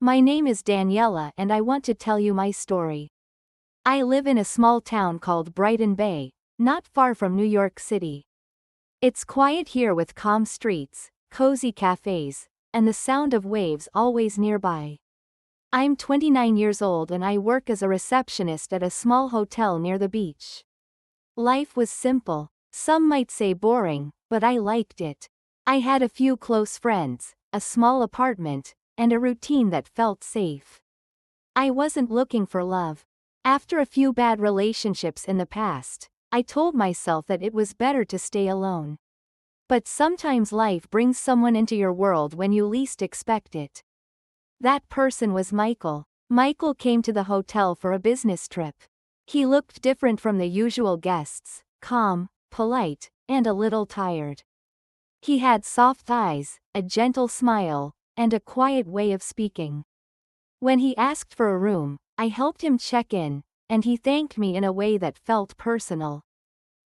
My name is Daniela and I want to tell you my story. I live in a small town called Brighton Bay, not far from New York City. It's quiet here with calm streets, cozy cafes, and the sound of waves always nearby. I'm 29 years old and I work as a receptionist at a small hotel near the beach. Life was simple. Some might say boring, but I liked it. I had a few close friends, a small apartment, and a routine that felt safe. I wasn't looking for love. After a few bad relationships in the past, I told myself that it was better to stay alone. But sometimes life brings someone into your world when you least expect it. That person was Michael. Michael came to the hotel for a business trip. He looked different from the usual guests, calm, polite, and a little tired. He had soft eyes, a gentle smile, and a quiet way of speaking. When he asked for a room, I helped him check in, and he thanked me in a way that felt personal.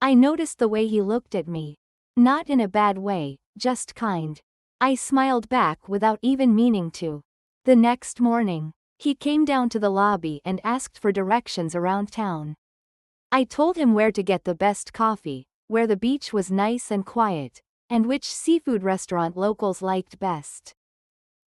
I noticed the way he looked at me. Not in a bad way, just kind. I smiled back without even meaning to. The next morning, he came down to the lobby and asked for directions around town. I told him where to get the best coffee, where the beach was nice and quiet, and which seafood restaurant locals liked best.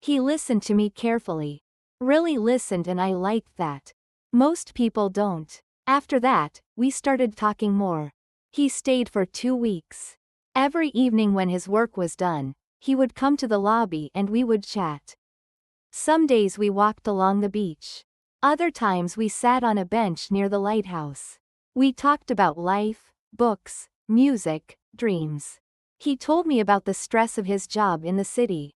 He listened to me carefully. Really listened, and I liked that. Most people don't. After that, we started talking more. He stayed for 2 weeks. Every evening when his work was done, he would come to the lobby and we would chat. Some days we walked along the beach. Other times we sat on a bench near the lighthouse. We talked about life, books, music, dreams. He told me about the stress of his job in the city.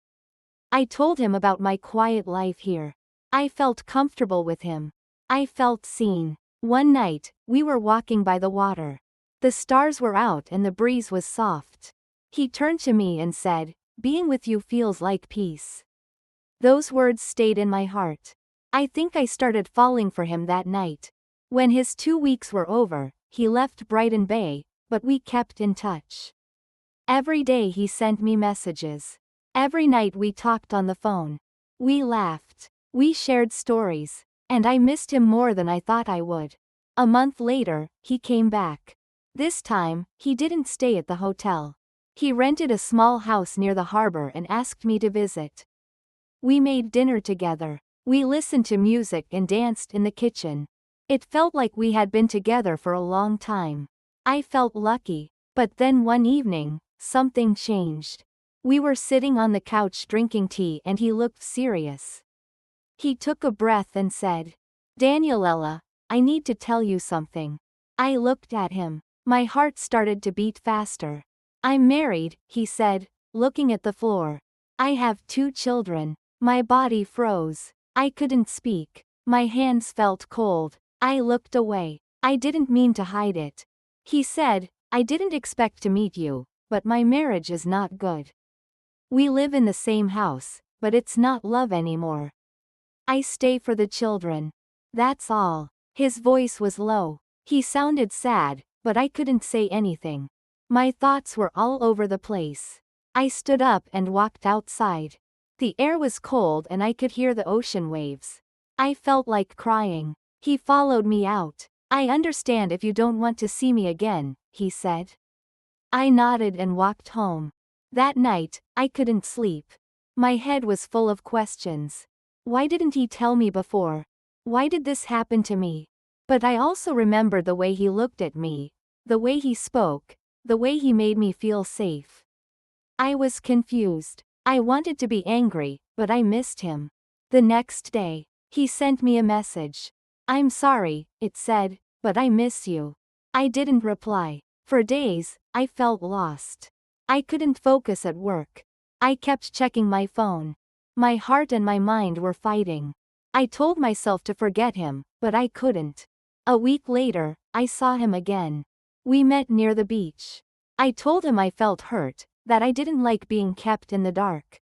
I told him about my quiet life here. I felt comfortable with him. I felt seen. One night, we were walking by the water. The stars were out and the breeze was soft. He turned to me and said, "Being with you feels like peace." Those words stayed in my heart. I think I started falling for him that night. When his 2 weeks were over, he left Brighton Bay, but we kept in touch. Every day he sent me messages. Every night we talked on the phone. We laughed. We shared stories. And I missed him more than I thought I would. A month later, he came back. This time, he didn't stay at the hotel. He rented a small house near the harbor and asked me to visit. We made dinner together. We listened to music and danced in the kitchen. It felt like we had been together for a long time. I felt lucky. But then one evening, something changed. We were sitting on the couch drinking tea and he looked serious. He took a breath and said, "Daniela, I need to tell you something." I looked at him. My heart started to beat faster. "I'm married," he said, looking at the floor. "I have 2 children." My body froze. I couldn't speak. My hands felt cold. I looked away. I didn't mean to hide it. He said, "I didn't expect to meet you, but my marriage is not good. We live in the same house, but it's not love anymore. I stay for the children. That's all." His voice was low. He sounded sad, but I couldn't say anything. My thoughts were all over the place. I stood up and walked outside. The air was cold and I could hear the ocean waves. I felt like crying. He followed me out. "I understand if you don't want to see me again," he said. I nodded and walked home. That night, I couldn't sleep. My head was full of questions. Why didn't he tell me before? Why did this happen to me? But I also remembered the way he looked at me, the way he spoke, the way he made me feel safe. I was confused. I wanted to be angry, but I missed him. The next day, he sent me a message. "I'm sorry," it said, "but I miss you." I didn't reply. For days, I felt lost. I couldn't focus at work. I kept checking my phone. My heart and my mind were fighting. I told myself to forget him, but I couldn't. A week later, I saw him again. We met near the beach. I told him I felt hurt, that I didn't like being kept in the dark.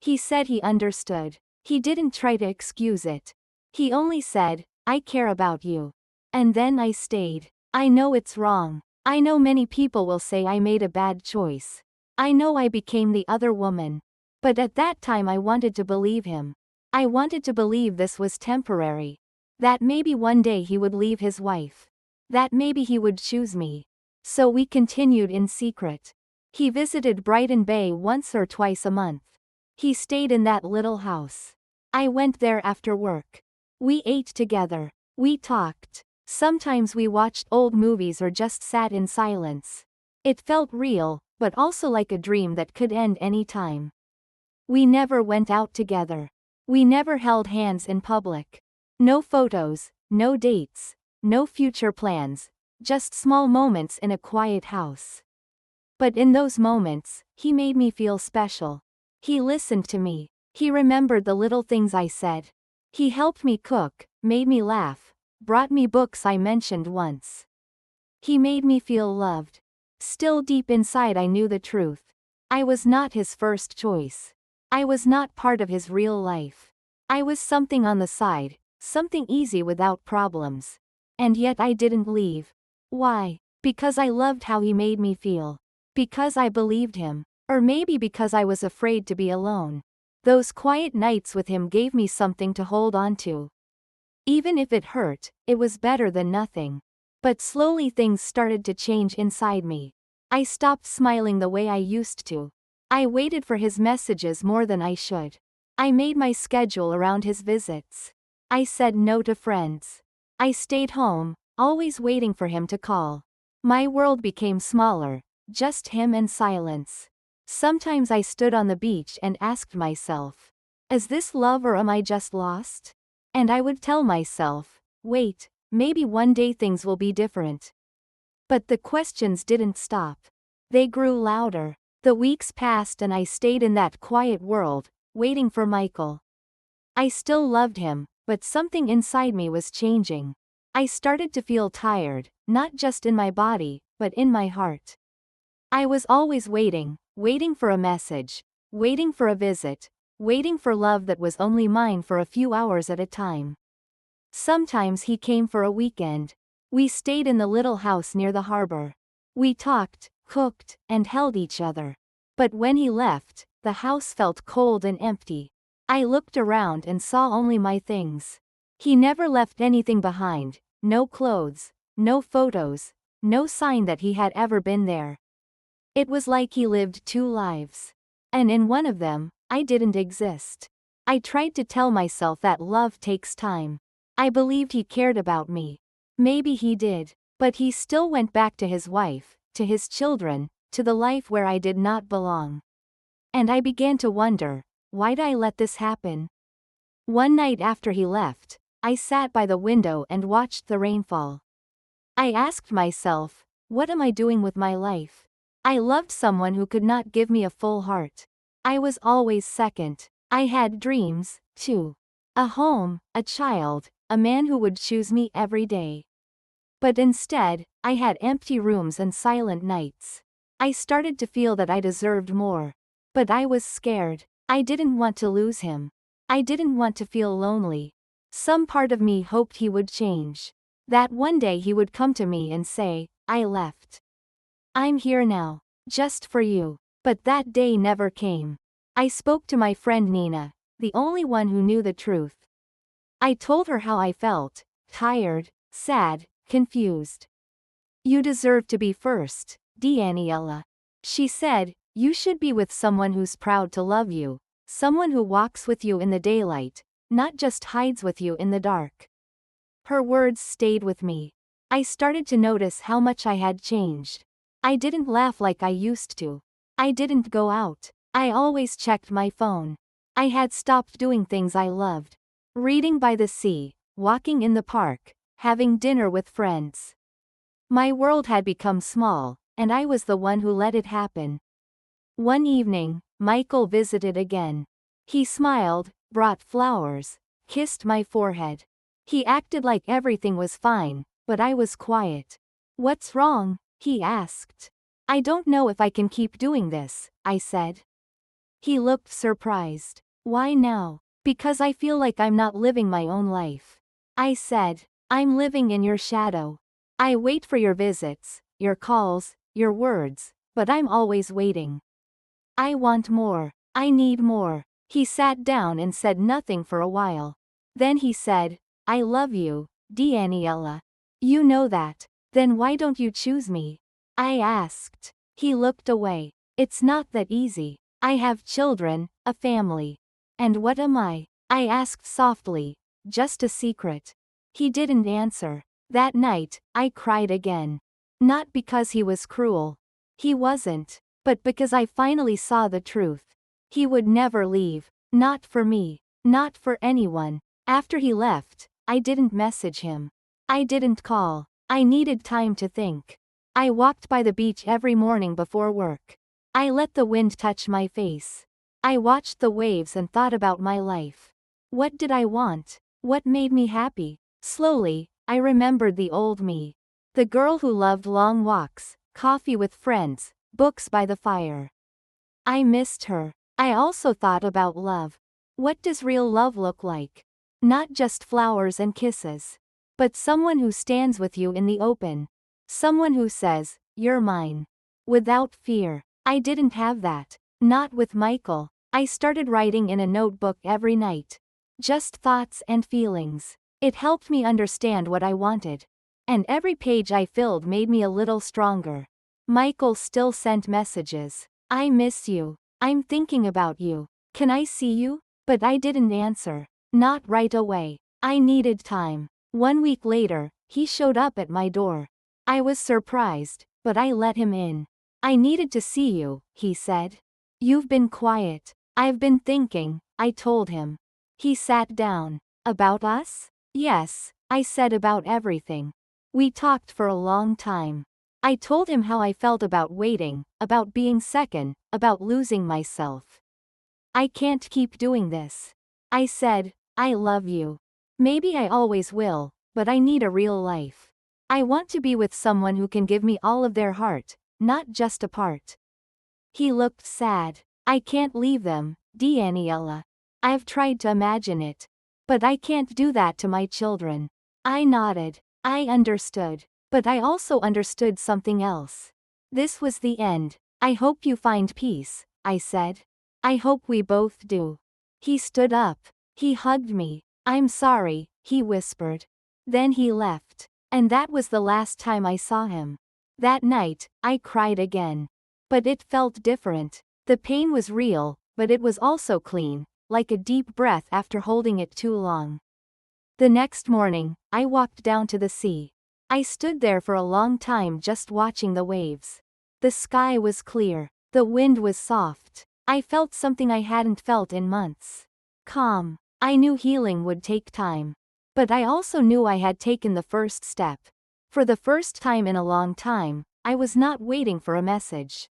He said he understood. He didn't try to excuse it. He only said, "I care about you." And then I stayed. I know it's wrong. I know many people will say I made a bad choice. I know I became the other woman. But at that time I wanted to believe him. I wanted to believe this was temporary. That maybe one day he would leave his wife. That maybe he would choose me. So we continued in secret. He visited Brighton Bay once or twice a month. He stayed in that little house. I went there after work. We ate together. We talked. Sometimes we watched old movies or just sat in silence. It felt real, but also like a dream that could end any time. We never went out together. We never held hands in public. No photos, no dates, no future plans, just small moments in a quiet house. But in those moments, he made me feel special. He listened to me. He remembered the little things I said. He helped me cook, made me laugh, brought me books I mentioned once. He made me feel loved. Still deep inside I knew the truth. I was not his first choice. I was not part of his real life. I was something on the side, something easy without problems. And yet I didn't leave. Why? Because I loved how he made me feel. Because I believed him. Or maybe because I was afraid to be alone. Those quiet nights with him gave me something to hold on to. Even if it hurt, it was better than nothing. But slowly things started to change inside me. I stopped smiling the way I used to. I waited for his messages more than I should. I made my schedule around his visits. I said no to friends. I stayed home, always waiting for him to call. My world became smaller, just him and silence. Sometimes I stood on the beach and asked myself, is this love or am I just lost? And I would tell myself, wait, maybe one day things will be different. But the questions didn't stop. They grew louder. The weeks passed and I stayed in that quiet world, waiting for Michael. I still loved him, but something inside me was changing. I started to feel tired, not just in my body, but in my heart. I was always waiting, waiting for a message, waiting for a visit, waiting for love that was only mine for a few hours at a time. Sometimes he came for a weekend. We stayed in the little house near the harbor. We talked, cooked, and held each other. But when he left, the house felt cold and empty. I looked around and saw only my things. He never left anything behind, no clothes, no photos, no sign that he had ever been there. It was like he lived two lives. And in one of them, I didn't exist. I tried to tell myself that love takes time. I believed he cared about me. Maybe he did. But he still went back to his wife, to his children, to the life where I did not belong. And I began to wonder, why'd I let this happen? One night after he left, I sat by the window and watched the rainfall. I asked myself, what am I doing with my life? I loved someone who could not give me a full heart. I was always second. I had dreams, too. A home, a child, a man who would choose me every day. But instead, I had empty rooms and silent nights. I started to feel that I deserved more. But I was scared. I didn't want to lose him. I didn't want to feel lonely. Some part of me hoped he would change. That one day he would come to me and say, I left. I'm here now. Just for you. But that day never came. I spoke to my friend Nina, the only one who knew the truth. I told her how I felt, tired, sad, confused. You deserve to be first, Daniela. She said, you should be with someone who's proud to love you, someone who walks with you in the daylight, not just hides with you in the dark. Her words stayed with me. I started to notice how much I had changed. I didn't laugh like I used to. I didn't go out. I always checked my phone. I had stopped doing things I loved. Reading by the sea, walking in the park, having dinner with friends. My world had become small, and I was the one who let it happen. One evening, Michael visited again. He smiled, brought flowers, kissed my forehead. He acted like everything was fine, but I was quiet. What's wrong? He asked. I don't know if I can keep doing this, I said. He looked surprised. Why now? Because I feel like I'm not living my own life. I said, I'm living in your shadow. I wait for your visits, your calls, your words, but I'm always waiting. I want more. I need more. He sat down and said nothing for a while. Then he said, "I love you, Daniela. You know that. Then why don't you choose me?" I asked. He looked away. "It's not that easy. I have children, a family." "And what am I?" I asked softly, just a secret. He didn't answer. That night, I cried again. Not because he was cruel. He wasn't. But because I finally saw the truth. He would never leave. Not for me. Not for anyone. After he left, I didn't message him. I didn't call. I needed time to think. I walked by the beach every morning before work. I let the wind touch my face. I watched the waves and thought about my life. What did I want? What made me happy? Slowly, I remembered the old me. The girl who loved long walks, coffee with friends, books by the fire. I missed her. I also thought about love. What does real love look like? Not just flowers and kisses. But someone who stands with you in the open. Someone who says, "You're mine." Without fear. I didn't have that. Not with Michael. I started writing in a notebook every night. Just thoughts and feelings. It helped me understand what I wanted. And every page I filled made me a little stronger. Michael still sent messages. "I miss you. I'm thinking about you. Can I see you?" But I didn't answer. Not right away. I needed time. 1 week later, he showed up at my door. I was surprised, but I let him in. "I needed to see you," he said. "You've been quiet." "I've been thinking," I told him. He sat down. "About us?" "Yes," I said, "about everything." We talked for a long time. I told him how I felt about waiting, about being second, about losing myself. "I can't keep doing this." I said, "I love you. Maybe I always will, but I need a real life. I want to be with someone who can give me all of their heart, not just a part." He looked sad. "I can't leave them, Daniela. I've tried to imagine it. But I can't do that to my children." I nodded. I understood. But I also understood something else. This was the end. "I hope you find peace," I said. "I hope we both do." He stood up. He hugged me. "I'm sorry," he whispered. Then he left. And that was the last time I saw him. That night, I cried again. But it felt different. The pain was real, but it was also clean, like a deep breath after holding it too long. The next morning, I walked down to the sea. I stood there for a long time just watching the waves. The sky was clear. The wind was soft. I felt something I hadn't felt in months. Calm. I knew healing would take time. But I also knew I had taken the first step. For the first time in a long time, I was not waiting for a message.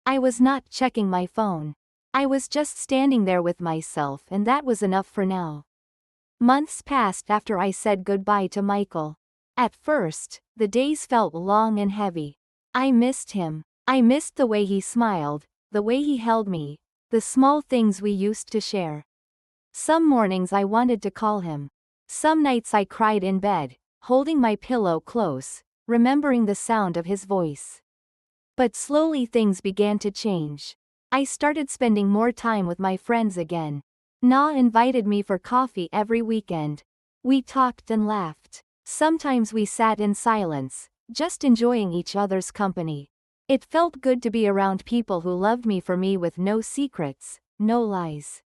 I was not checking my phone. I was just standing there with myself, and that was enough for now. Months passed after I said goodbye to Michael. At first, the days felt long and heavy. I missed him. I missed the way he smiled, the way he held me, the small things we used to share. Some mornings I wanted to call him. Some nights I cried in bed, holding my pillow close, remembering the sound of his voice. But slowly things began to change. I started spending more time with my friends again. Na invited me for coffee every weekend. We talked and laughed. Sometimes we sat in silence, just enjoying each other's company. It felt good to be around people who loved me for me with no secrets, no lies.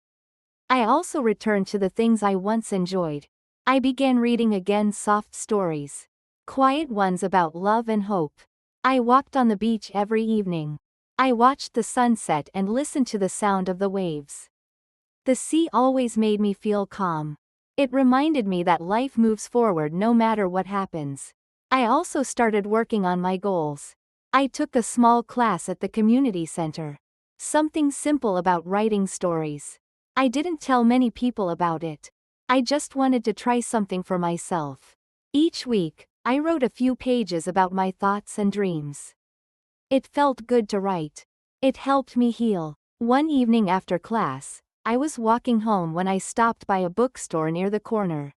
I also returned to the things I once enjoyed. I began reading again soft stories. Quiet ones about love and hope. I walked on the beach every evening. I watched the sunset and listened to the sound of the waves. The sea always made me feel calm. It reminded me that life moves forward no matter what happens. I also started working on my goals. I took a small class at the community center. Something simple about writing stories. I didn't tell many people about it. I just wanted to try something for myself. Each week, I wrote a few pages about my thoughts and dreams. It felt good to write. It helped me heal. One evening after class, I was walking home when I stopped by a bookstore near the corner.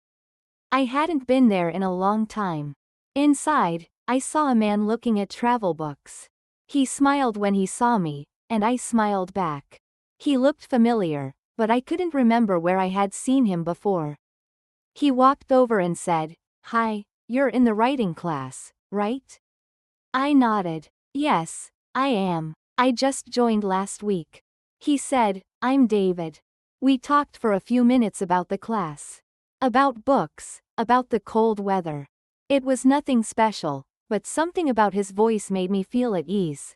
I hadn't been there in a long time. Inside, I saw a man looking at travel books. He smiled when he saw me, and I smiled back. He looked familiar, but I couldn't remember where I had seen him before. He walked over and said, "Hi, you're in the writing class, right?" I nodded. "Yes, I am. I just joined last week." He said, "I'm David." We talked for a few minutes about the class. About books, about the cold weather. It was nothing special, but something about his voice made me feel at ease.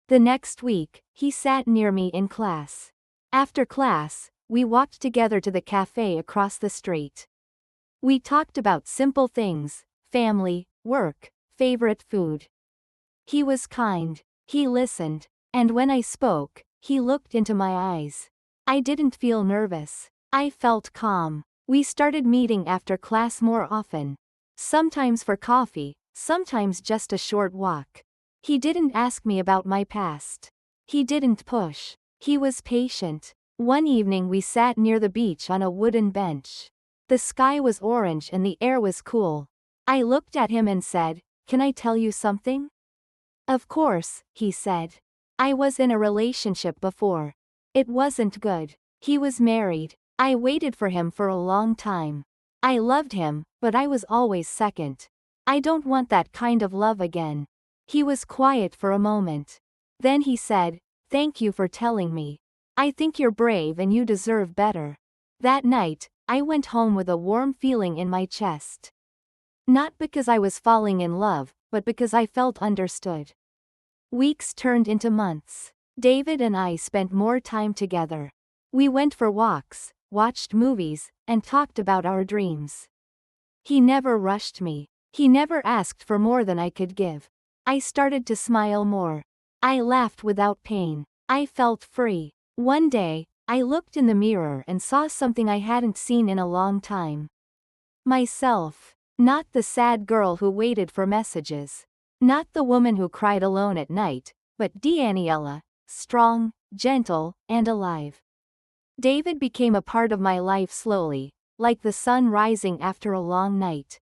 The next week, he sat near me in class. After class, we walked together to the cafe across the street. We talked about simple things, family, work, favorite food. He was kind. He listened. And when I spoke, he looked into my eyes. I didn't feel nervous. I felt calm. We started meeting after class more often. Sometimes for coffee, sometimes just a short walk. He didn't ask me about my past. He didn't push. He was patient. One evening we sat near the beach on a wooden bench. The sky was orange and the air was cool. I looked at him and said, "Can I tell you something?" "Of course," he said. I was in a relationship before. It wasn't good. He was married. I waited for him for a long time. I loved him, but I was always second. I don't want that kind of love again. He was quiet for a moment. Then he said, "Thank you for telling me. I think you're brave and you deserve better." That night, I went home with a warm feeling in my chest. Not because I was falling in love, but because I felt understood. Weeks turned into months. David and I spent more time together. We went for walks, watched movies, and talked about our dreams. He never rushed me. He never asked for more than I could give. I started to smile more. I laughed without pain. I felt free. One day, I looked in the mirror and saw something I hadn't seen in a long time. Myself. Not the sad girl who waited for messages. Not the woman who cried alone at night, but Daniela, strong, gentle, and alive. David became a part of my life slowly, like the sun rising after a long night.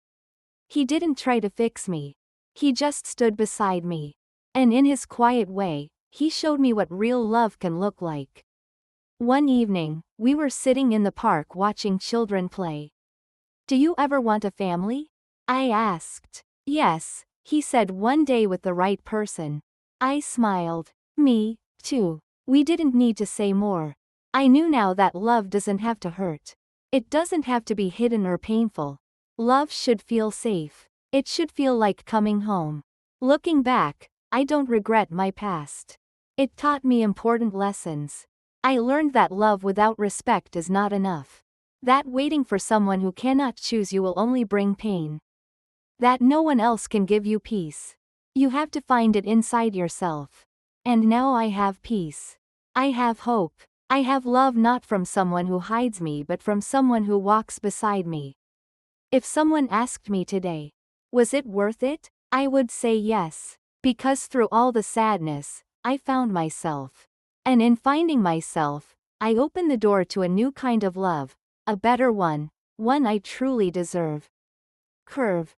He didn't try to fix me. He just stood beside me. And in his quiet way, he showed me what real love can look like. One evening, we were sitting in the park watching children play. "Do you ever want a family?" I asked. "Yes," he said, "one day with the right person." I smiled. "Me, too." We didn't need to say more. I knew now that love doesn't have to hurt. It doesn't have to be hidden or painful. Love should feel safe. It should feel like coming home. Looking back, I don't regret my past. It taught me important lessons. I learned that love without respect is not enough. That waiting for someone who cannot choose you will only bring pain. That no one else can give you peace. You have to find it inside yourself. And now I have peace. I have hope. I have love not from someone who hides me but from someone who walks beside me. If someone asked me today, was it worth it? I would say yes. Because through all the sadness, I found myself. And in finding myself, I opened the door to a new kind of love. A better one I truly deserve. Curve.